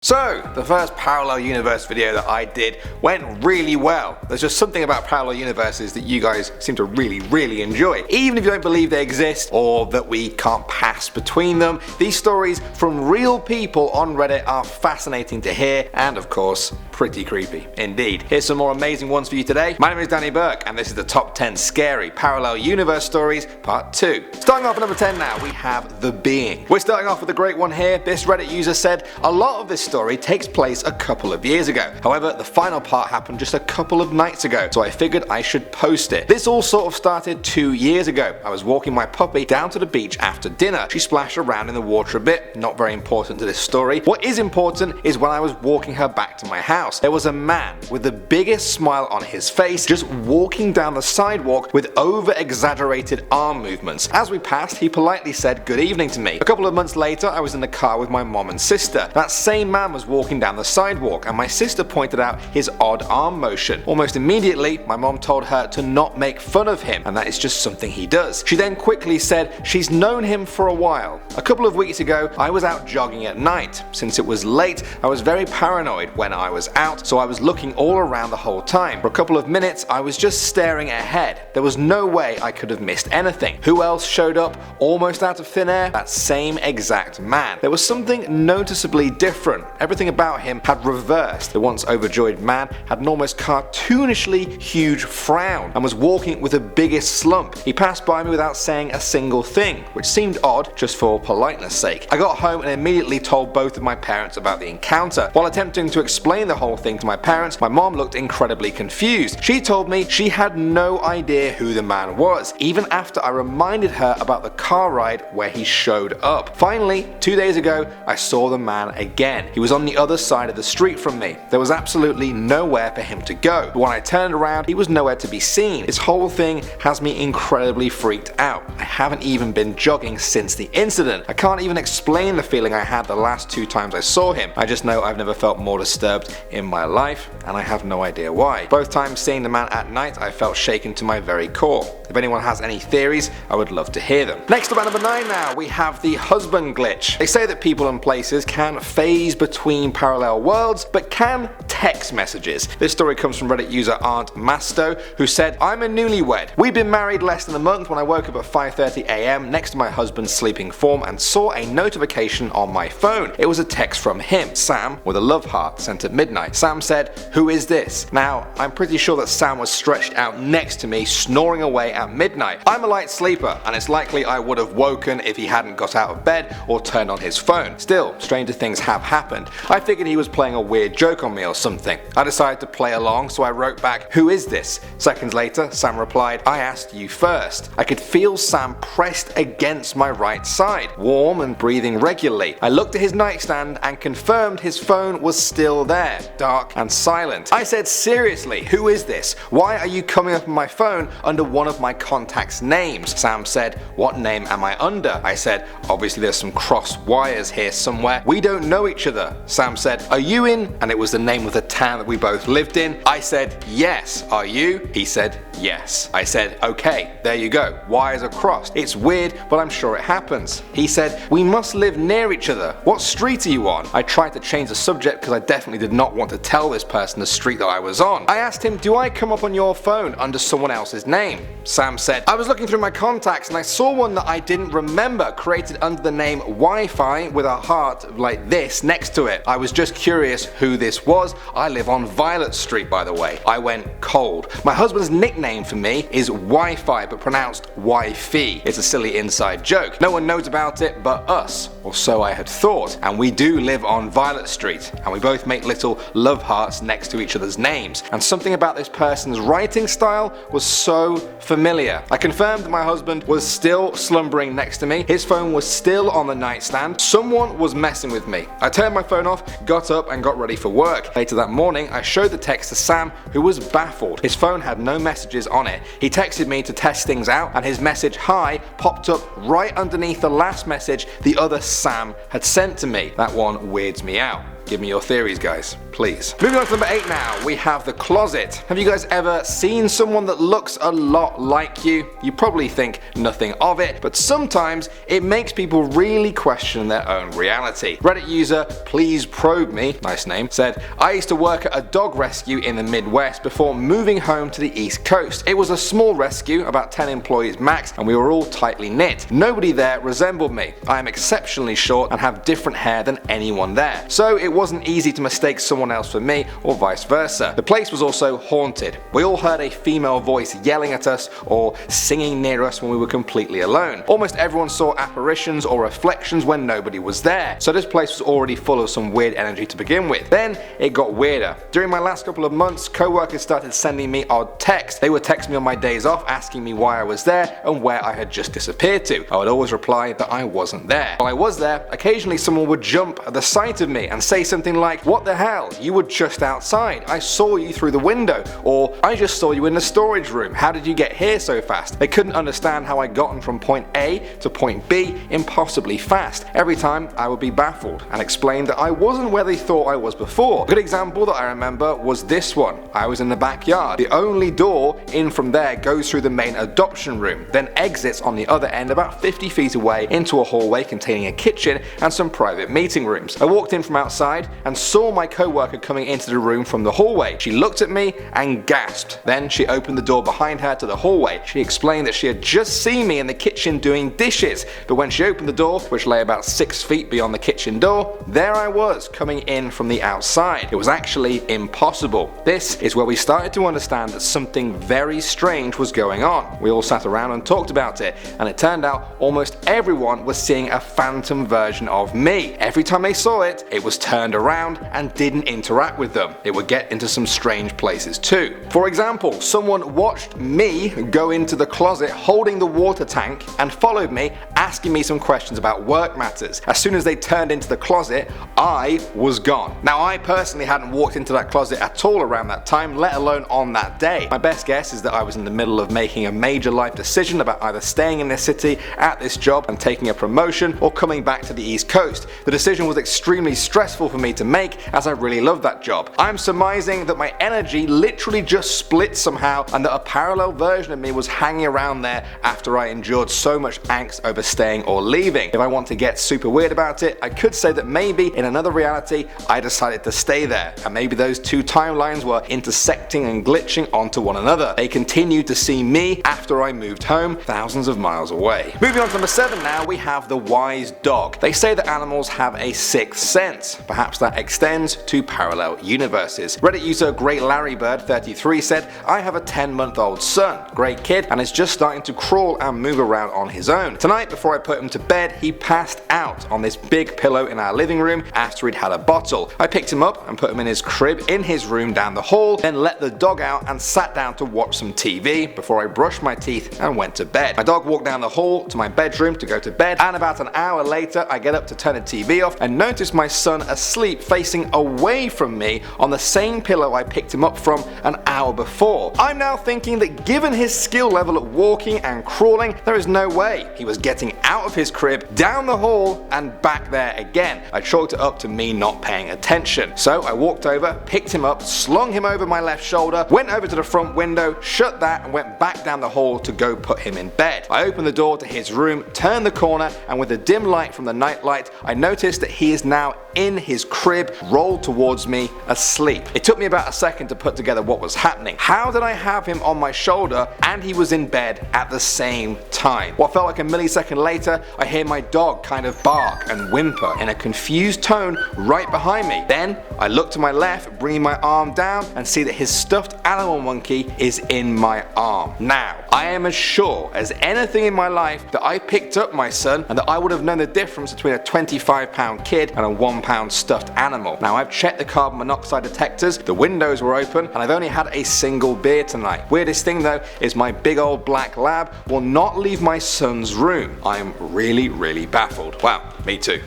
So, the first parallel universe video that I did went really well. There's just something about parallel universes that you guys seem to really enjoy. Even if you don't believe they exist or that we can't pass between them, these stories from real people on Reddit are fascinating to hear and, of course, pretty creepy indeed. Here's some more amazing ones for you today. My name is Danny Burke and this is the top 10 scary parallel universe stories part 2. Starting off at number 10 now, we have The Being. We're starting off with a great one here. This Reddit user said, a lot of this story takes place a couple of years ago. However, the final part happened just a couple of nights ago, so I figured I should post it. This all sort of started 2 years ago. I was walking my puppy down to the beach after dinner. She splashed around in the water a bit, not very important to this story. What is important is when I was walking her back to my house, there was a man with the biggest smile on his face just walking down the sidewalk with over-exaggerated arm movements. As we passed, he politely said good evening to me. A couple of months later, I was in the car with my mom and sister. That same man was walking down the sidewalk and my sister pointed out his odd arm motion. Almost immediately, my mom told her to not make fun of him and that is just something he does. She then quickly said she's known him for a while. A couple of weeks ago, I was out jogging at night. Since it was late, I was very paranoid when I was out, so I was looking all around the whole time. For a couple of minutes, I was just staring ahead. There was no way I could have missed anything. Who else showed up almost out of thin air? That same exact man. There was something noticeably different. Everything about him had reversed. The once overjoyed man had an almost cartoonishly huge frown and was walking with the biggest slump. He passed by me without saying a single thing, which seemed odd just for politeness sake. I got home and immediately told both of my parents about the encounter. While attempting to explain the whole thing to my parents, my mom looked incredibly confused. She told me she had no idea who the man was, even after I reminded her about the car ride where he showed up. Finally, 2 days ago, I saw the man again. He was on the other side of the street from me. There was absolutely nowhere for him to go. But when I turned around, he was nowhere to be seen. This whole thing has me incredibly freaked out. I haven't even been jogging since the incident. I can't even explain the feeling I had the last 2 times I saw him. I just know I've never felt more disturbed in my life, and I have no idea why. Both times seeing the man at night, I felt shaken to my very core. If anyone has any theories, I would love to hear them. Next up at number 9 now, we have the husband glitch. They say that people and places can phase between parallel worlds, but can text messages. This story comes from Reddit user Aunt Masto, who said, I'm a newlywed. We'd been married less than a month when I woke up at 5:30 AM next to my husband's sleeping form and saw a notification on my phone. It was a text from him, Sam, with a love heart sent at midnight. Sam said, who is this? Now, I'm pretty sure that Sam was stretched out next to me, snoring away at midnight. I'm a light sleeper, and it's likely I would have woken if he hadn't got out of bed or turned on his phone. Still, stranger things have happened. I figured he was playing a weird joke on me or something. I decided to play along, so I wrote back, who is this? Seconds later, Sam replied, I asked you first. I could feel Sam pressed against my right side, warm and breathing regularly. I looked at his nightstand and confirmed his phone was still there, dark and silent. I said, seriously, who is this? Why are you coming up on my phone under one of my contacts' names? Sam said, what name am I under? I said, obviously there's some cross wires here somewhere. We don't know each other. Sam said, are you in? And it was the name of the town that we both lived in. I said, yes. Are you? He said, yes. I said, okay, there you go. Wires are crossed. It's weird, but I'm sure it happens. He said, we must live near each other. What street are you on? I tried to change the subject because I definitely did not want to tell this person the street that I was on. I asked him, do I come up on your phone under someone else's name? Sam said, I was looking through my contacts and I saw one that I didn't remember, created under the name Wi-Fi with a heart like this next to it. I was just curious who this was. I live on Violet Street, by the way. I went cold. My husband's nickname for me is Wi-Fi, but pronounced Wi-Fi. It's a silly inside joke. No one knows about it but us, or so I had thought. And we do live on Violet Street, and we both make little love hearts next to each other's names. And something about this person's writing style was so familiar. I confirmed that my husband was still slumbering next to me. His phone was still on the nightstand. Someone was messing with me. I turned my phone off, got up and got ready for work. Later that morning, I showed the text to Sam, who was baffled. His phone had no messages on it. He texted me to test things out, and his message hi popped up right underneath the last message the other Sam had sent to me. That one weirds me out. Give me your theories, guys, please. Moving on to number 8 now, we have the closet. Have you guys ever seen someone that looks a lot like you? You probably think nothing of it, but sometimes it makes people really question their own reality. Reddit user Please Probe Me, nice name, said, I used to work at a dog rescue in the Midwest before moving home to the East Coast. It was a small rescue, about 10 employees max, and we were all tightly knit. Nobody there resembled me. I am exceptionally short and have different hair than anyone there, so it wasn't easy to mistake someone else for me or vice versa. The place was also haunted. We all heard a female voice yelling at us or singing near us when we were completely alone. Almost everyone saw apparitions or reflections when nobody was there, so this place was already full of some weird energy to begin with. Then it got weirder. During my last couple of months, co-workers started sending me odd texts. They would text me on my days off asking me why I was there and where I had just disappeared to. I would always reply that I wasn't there. While I was there, occasionally someone would jump at the sight of me and say something like, what the hell, you were just outside, I saw you through the window, or I just saw you in the storage room, how did you get here so fast? They couldn't understand how I'd gotten from point A to point B impossibly fast. Every time I would be baffled and explain that I wasn't where they thought I was before. A good example that I remember was this one. I was in the backyard. The only door in from there goes through the main adoption room, then exits on the other end about 50 feet away into a hallway containing a kitchen and some private meeting rooms. I walked in from outside and saw my co-worker coming into the room from the hallway. She looked at me and gasped. Then she opened the door behind her to the hallway. She explained that she had just seen me in the kitchen doing dishes, but when she opened the door, which lay about 6 feet beyond the kitchen door, there I was coming in from the outside. It was actually impossible. This is where we started to understand that something very strange was going on. We all sat around and talked about it, and it turned out almost everyone was seeing a phantom version of me. Every time they saw it, it was turned around and didn't interact with them. It would get into some strange places too. For example, someone watched me go into the closet holding the water tank and followed me, asking me some questions about work matters. As soon as they turned into the closet, I was gone. Now, I personally hadn't walked into that closet at all around that time, let alone on that day. My best guess is that I was in the middle of making a major life decision about either staying in this city at this job and taking a promotion or coming back to the East Coast. The decision was extremely stressful for me to make as I really loved that job. I'm surmising that my energy literally just split somehow and that a parallel version of me was hanging around there after I endured so much angst over staying or leaving. If I want to get super weird about it, I could say that maybe in another reality I decided to stay there, and maybe those two timelines were intersecting and glitching onto one another. They continued to see me after I moved home thousands of miles away. Moving on to number 7 now, we have the wise dog. They say that animals have a sixth sense. Perhaps that extends to parallel universes. Reddit user Great Larry Bird 33 said, I have a 10-month-old son, great kid, and is just starting to crawl and move around on his own. Tonight, before I put him to bed, he passed out on this big pillow in our living room after he'd had a bottle. I picked him up and put him in his crib in his room down the hall, then let the dog out and sat down to watch some TV before I brushed my teeth and went to bed. My dog walked down the hall to my bedroom to go to bed, and about an hour later I get up to turn the TV off and notice my son asleep facing away from me on the same pillow I picked him up from an hour before. I'm now thinking that given his skill level at walking and crawling, there is no way he was getting out of his crib, down the hall, and back there again. I chalked it up to me not paying attention. So I walked over, picked him up, slung him over my left shoulder, went over to the front window, shut that, and went back down the hall to go put him in bed. I opened the door to his room, turned the corner, and with the dim light from the nightlight, I noticed that he is now in his crib, rolled towards me, asleep. It took me about a second to put together what was happening. How did I have him on my shoulder and he was in bed at the same time? What felt like a millisecond later, I hear my dog kind of bark and whimper in a confused tone right behind me. Then I look to my left, bringing my arm down, and see that his stuffed animal monkey is in my arm. Now, I am as sure as anything in my life that I picked up my son and that I would have known the difference between a 25-pound kid and a 1-pound stuffed animal. Now, I've checked the carbon monoxide detectors, the windows were open, and I've only had a single beer tonight. Weirdest thing though is my big old black lab will not leave my son's room. I am really baffled. Wow, me too.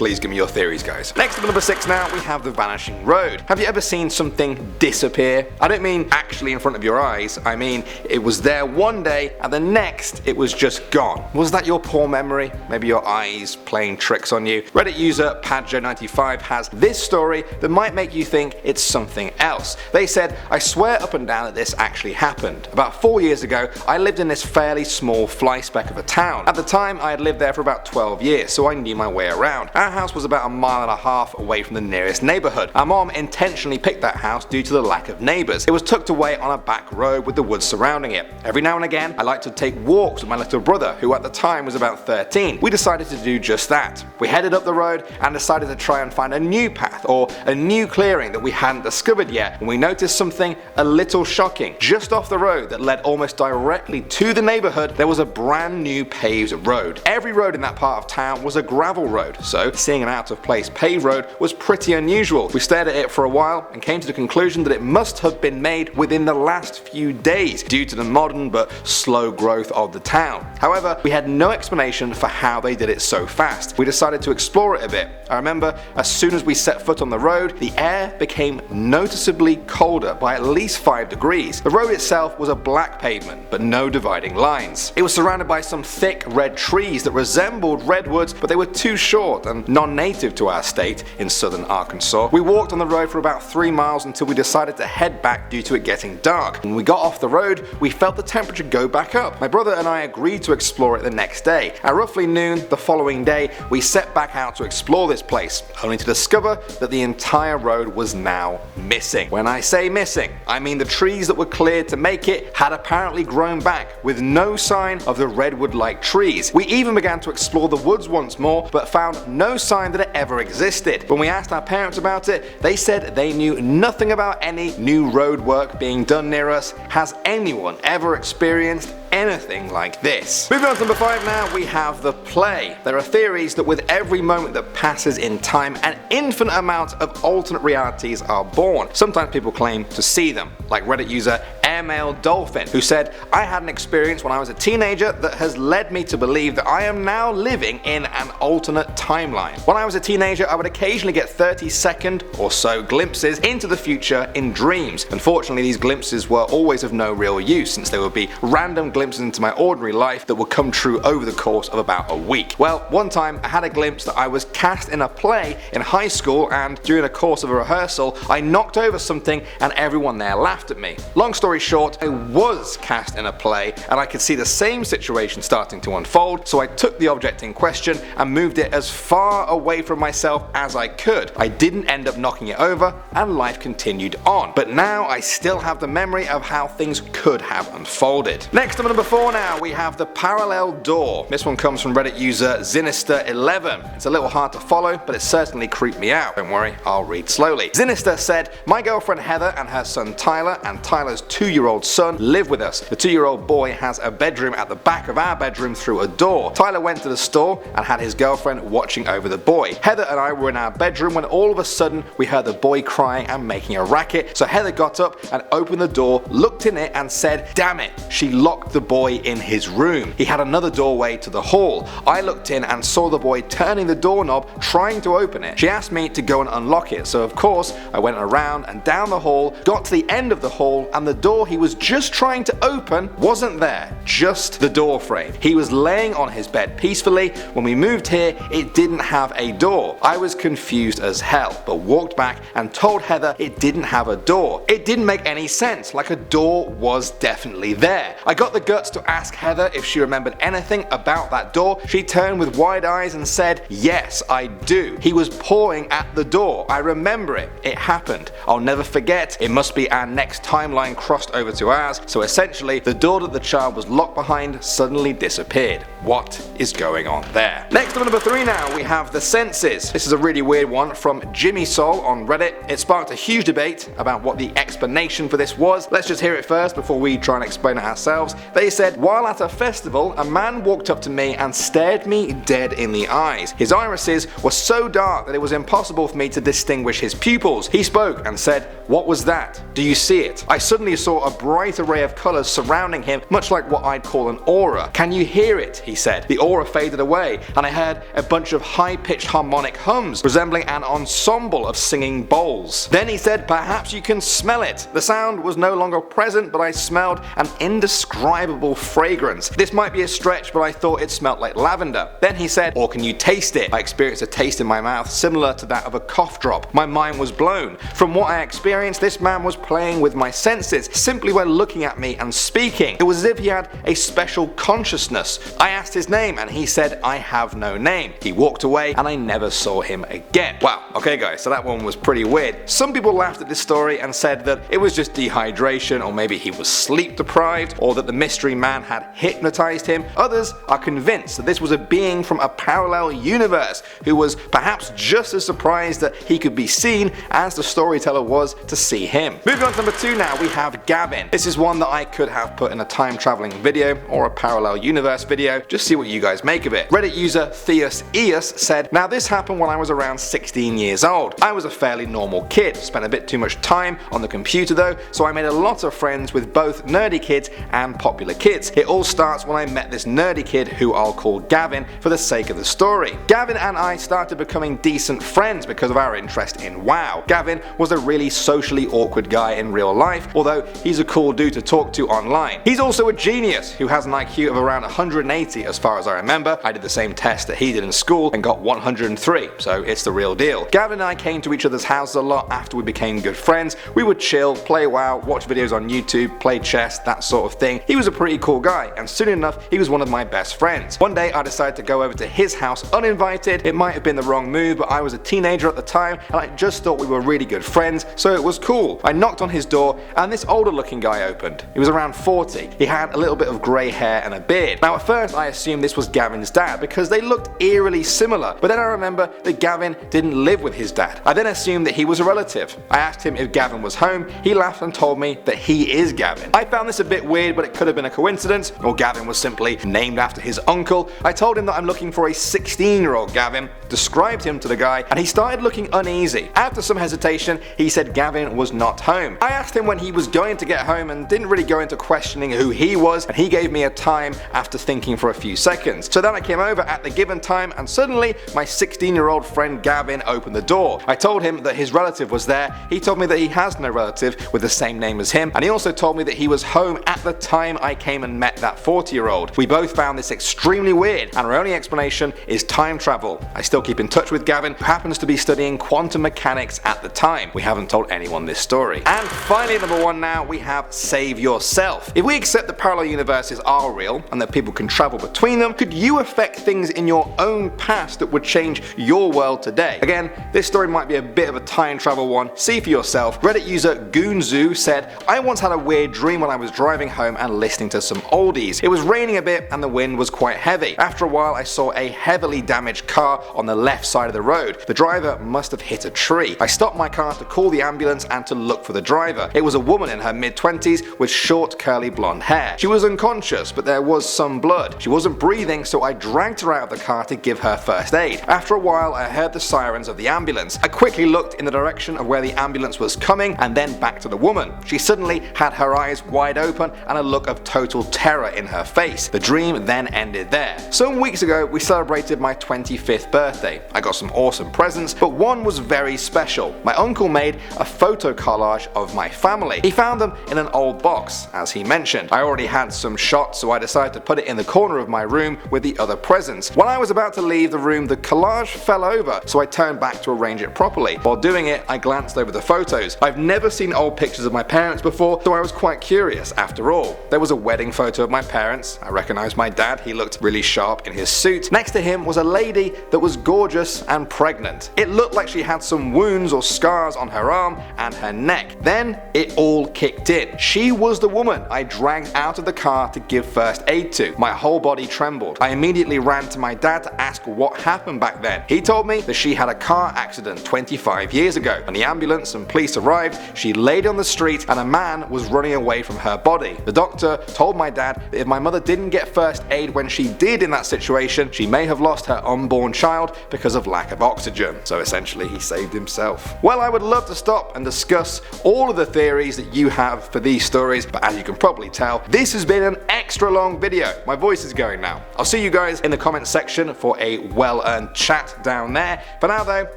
Please give me your theories, guys. Next up at number 6 now, we have the vanishing road. Have you ever seen something disappear? I don't mean actually in front of your eyes, I mean it was there one day and the next it was just gone. Was that your poor memory? Maybe your eyes playing tricks on you? Reddit user Padjo95 has this story that might make you think it's something else. They said, I swear up and down that this actually happened. About 4 years ago, I lived in this fairly small fly speck of a town. At the time, I had lived there for about 12 years, so I knew my way around. Our house was about 1.5 miles away from the nearest neighbourhood. Our mom intentionally picked that house due to the lack of neighbours. It was tucked away on a back road with the woods surrounding it. Every now and again, I liked to take walks with my little brother, who at the time was about 13. We decided to do just that. We headed up the road and decided to try and find a new path or a new clearing that we hadn't discovered yet, when we noticed something a little shocking. Just off the road that led almost directly to the neighbourhood, there was a brand new paved road. Every road in that part of town was a gravel road, so seeing an out of place paved road was pretty unusual. We stared at it for a while and came to the conclusion that it must have been made within the last few days due to the modern but slow growth of the town. However, we had no explanation for how they did it so fast. We decided to explore it a bit. I remember as soon as we set foot on the road, the air became noticeably colder by at least 5 degrees. The road itself was a black pavement, but no dividing lines. It was surrounded by some thick red trees that resembled redwoods, but they were too short and non-native to our state in southern Arkansas. We walked on the road for about 3 miles until we decided to head back due to it getting dark. When we got off the road, we felt the temperature go back up. My brother and I agreed to explore it the next day. At roughly noon the following day, we set back out to explore this place, only to discover that the entire road was now missing. When I say missing, I mean the trees that were cleared to make it had apparently grown back, with no sign of the redwood-like trees. We even began to explore the woods once more, but found no sign that it ever existed. When we asked our parents about it, they said they knew nothing about any new road work being done near us. Has anyone ever experienced anything like this? Moving on to number 5 now, we have the play. There are theories that with every moment that passes in time, an infinite amount of alternate realities are born. Sometimes people claim to see them, like Reddit user Airmail Dolphin, who said, I had an experience when I was a teenager that has led me to believe that I am now living in an alternate timeline. When I was a teenager, I would occasionally get 30-second or so glimpses into the future in dreams. Unfortunately, these glimpses were always of no real use, since they would be random glimpses into my ordinary life that would come true over the course of about a week. Well, one time I had a glimpse that I was cast in a play in high school, and during the course of a rehearsal, I knocked over something and everyone there laughed at me. Long story short, I was cast in a play and I could see the same situation starting to unfold, so I took the object in question and moved it as far away from myself as I could. I didn't end up knocking it over and life continued on, but now I still have the memory of how things could have unfolded. Next up, number 4 now, we have the parallel door. This one comes from Reddit user Zinister11. It's a little hard to follow, but it certainly creeped me out. Don't worry, I'll read slowly. Zinister said, my girlfriend Heather and her son Tyler and Tyler's 2-year-old son live with us. The 2-year-old boy has a bedroom at the back of our bedroom through a door. Tyler went to the store and had his girlfriend watching over the boy. Heather and I were in our bedroom when all of a sudden we heard the boy crying and making a racket, so Heather got up and opened the door, looked in it and said, damn it, she locked the boy in his room. He had another doorway to the hall. I looked in and saw the boy turning the doorknob, trying to open it. She asked me to go and unlock it, so of course I went around and down the hall, got to the end of the hall, and the door he was just trying to open wasn't there, just the door frame. He was laying on his bed peacefully. When we moved here, it didn't have a door. I was confused as hell, but walked back and told Heather it didn't have a door. It didn't make any sense, like a door was definitely there. I got the guts to ask Heather if she remembered anything about that door. She turned with wide eyes and said, yes, I do. He was pawing at the door. I remember it. It happened. I'll never forget. It must be our next timeline crossed over to ours, so essentially the door that the child was locked behind suddenly disappeared. What is going on there? Next up, number 3 now, we have the senses. This is a really weird one from Jimmy Soul on Reddit. It sparked a huge debate about what the explanation for this was. Let's just hear it first before we try and explain it ourselves. They said, while at a festival, a man walked up to me and stared me dead in the eyes. His irises were so dark that it was impossible for me to distinguish his pupils. He spoke and said, what was that? Do you see it? I suddenly saw saw a bright array of colours surrounding him, much like what I'd call an aura. Can you hear it? He said. The aura faded away, and I heard a bunch of high-pitched harmonic hums, resembling an ensemble of singing bowls. Then he said, perhaps you can smell it. The sound was no longer present, but I smelled an indescribable fragrance. This might be a stretch, but I thought it smelled like lavender. Then he said, or can you taste it? I experienced a taste in my mouth similar to that of a cough drop. My mind was blown. From what I experienced, this man was playing with my senses simply by looking at me and speaking. It was as if he had a special consciousness. I asked his name and he said, I have no name. He walked away and I never saw him again. Wow, okay guys, so that one was pretty weird. Some people laughed at this story and said that it was just dehydration, or maybe he was sleep deprived, or that the mystery man had hypnotized him. Others are convinced that this was a being from a parallel universe who was perhaps just as surprised that he could be seen as the storyteller was to see him. Moving on to number 2 now, we have Gavin. This is one that I could have put in a time traveling video or a parallel universe video, just see what you guys make of it. Reddit user Theus Eus said, now this happened when I was around 16 years old. I was a fairly normal kid, spent a bit too much time on the computer though, so I made a lot of friends with both nerdy kids and popular kids. It all starts when I met this nerdy kid who I'll call Gavin for the sake of the story. Gavin and I started becoming decent friends because of our interest in WoW. Gavin was a really socially awkward guy in real life, although he's a cool dude to talk to online. He's also a genius who has an IQ of around 180 as far as I remember. I did the same test that he did in school and got 103, so it's the real deal. Gavin and I came to each other's houses a lot after we became good friends. We would chill, play WoW, watch videos on YouTube, play chess, that sort of thing. He was a pretty cool guy, and soon enough he was one of my best friends. One day I decided to go over to his house uninvited. It might have been the wrong move, but I was a teenager at the time and I just thought we were really good friends, so it was cool. I knocked on his door and this older looking guy opened. He was around 40. He had a little bit of grey hair and a beard. Now at first I assumed this was Gavin's dad because they looked eerily similar, but then I remember that Gavin didn't live with his dad. I then assumed that he was a relative. I asked him if Gavin was home. He laughed and told me that he is Gavin. I found this a bit weird, but it could have been a coincidence, or Gavin was simply named after his uncle. I told him that I'm looking for a 16-year-old Gavin, described him to the guy, and he started looking uneasy. After some hesitation, he said Gavin was not home. I asked him when he was going to get home and didn't really go into questioning who he was, and he gave me a time after thinking for a few seconds. So then I came over at the given time and suddenly my 16-year-old friend Gavin opened the door. I told him that his relative was there. He told me that he has no relative with the same name as him, and he also told me that he was home at the time I came and met that 40-year-old. We both found this extremely weird, and our only explanation is time travel. I still keep in touch with Gavin, who happens to be studying quantum mechanics at the time. We haven't told anyone this story. And finally, number 1 now, we have Save Yourself. If we accept that parallel universes are real and that people can travel between them, could you affect things in your own past that would change your world today? Again, this story might be a bit of a time travel one. See for yourself. Reddit user Goonzoo said, I once had a weird dream when I was driving home and listening to some oldies. It was raining a bit and the wind was quite heavy. After a while I saw a heavily damaged car on the left side of the road. The driver must have hit a tree. I stopped my car to call the ambulance and to look for the driver. It was a woman in her mid-20s with short curly blonde hair. She was unconscious, but there was some blood. She wasn't breathing, so I dragged her out of the car to give her first aid. After a while I heard the sirens of the ambulance. I quickly looked in the direction of where the ambulance was coming and then back to the woman. She suddenly had her eyes wide open and a look of total terror in her face. The dream then ended there. Some weeks ago we celebrated my 25th birthday. I got some awesome presents, but one was very special. My uncle made a photo collage of my family. He found them in an old box, as he mentioned. I already had some shots, so I decided to put it in the corner of my room with the other presents. When I was about to leave the room, the collage fell over, so I turned back to arrange it properly. While doing it, I glanced over the photos. I've never seen old pictures of my parents before, so I was quite curious after all. There was a wedding photo of my parents. I recognized my dad. He looked really sharp in his suit. Next to him was a lady that was gorgeous and pregnant. It looked like she had some wounds or scars on her arm and her neck. Then it all kicked in. She was the woman I dragged out of the car to give first aid to. My whole body trembled. I immediately ran to my dad to ask what happened back then. He told me that she had a car accident 25 years ago. When the ambulance and police arrived, she laid on the street and a man was running away from her body. The doctor told my dad that if my mother didn't get first aid when she did in that situation, she may have lost her unborn child himself because of lack of oxygen. So essentially he saved himself. Well, I would love to stop and discuss all of the theories that you have for these stories, but as you can probably tell, this has been an extra long video. My voice is going now. I'll see you guys in the comments section for a well-earned chat down there. For now though,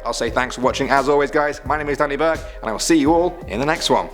I'll say thanks for watching as always guys. My name is Danny Burke and I will see you all in the next one.